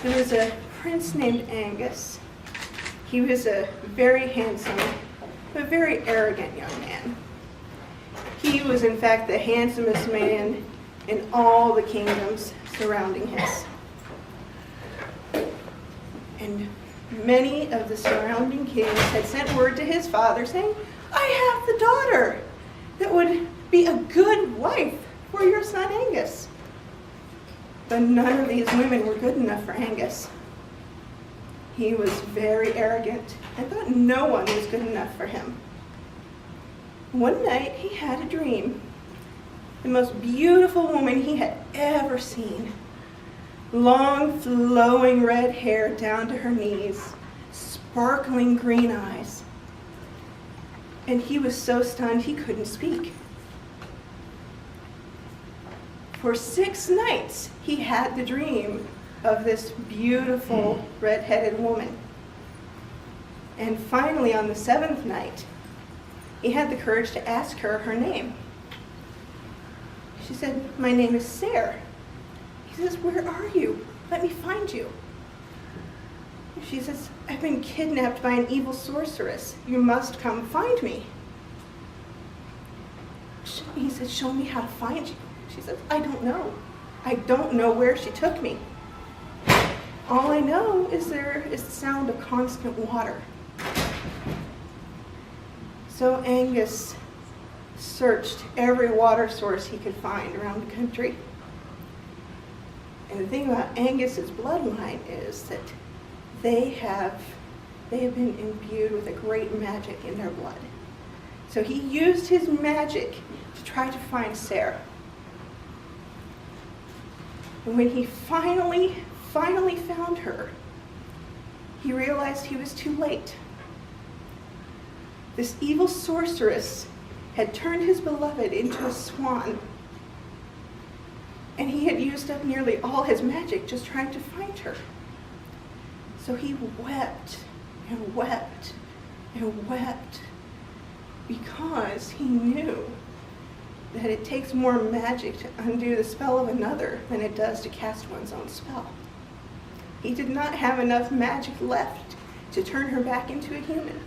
There was a prince named Aengus. He was a very handsome, but very arrogant young man. He was, in fact, the handsomest man in all the kingdoms surrounding his. And many of the surrounding kings had sent word to his father saying, "I have the daughter that would be a good wife for your son Aengus." But none of these women were good enough for Aengus. He was very arrogant and thought no one was good enough for him. One night he had a dream. The most beautiful woman he had ever seen. Long, flowing red hair down to her knees, sparkling green eyes. And he was so stunned he couldn't speak. For 6 nights he had the dream of this beautiful red-headed woman. And finally, on the 7th night, he had the courage to ask her her name. She said, "My name is Caer." He says, "Where are you? Let me find you." She says, "I've been kidnapped by an evil sorceress. You must come find me." He said, "Show me how to find you." She says, "I don't know. I don't know where she took me. All I know is there is the sound of constant water." So Aengus searched every water source he could find around the country. And the thing about Aengus's bloodline is that they have been imbued with a great magic in their blood. So he used his magic to try to find Caer. And when he finally found her, he realized he was too late. This evil sorceress had turned his beloved into a swan, and he had used up nearly all his magic just trying to find her. So he wept and wept and wept because he knew that it takes more magic to undo the spell of another than it does to cast one's own spell. He did not have enough magic left to turn her back into a human.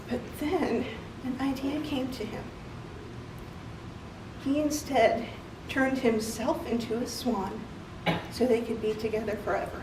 But then an idea came to him. He instead turned himself into a swan so they could be together forever.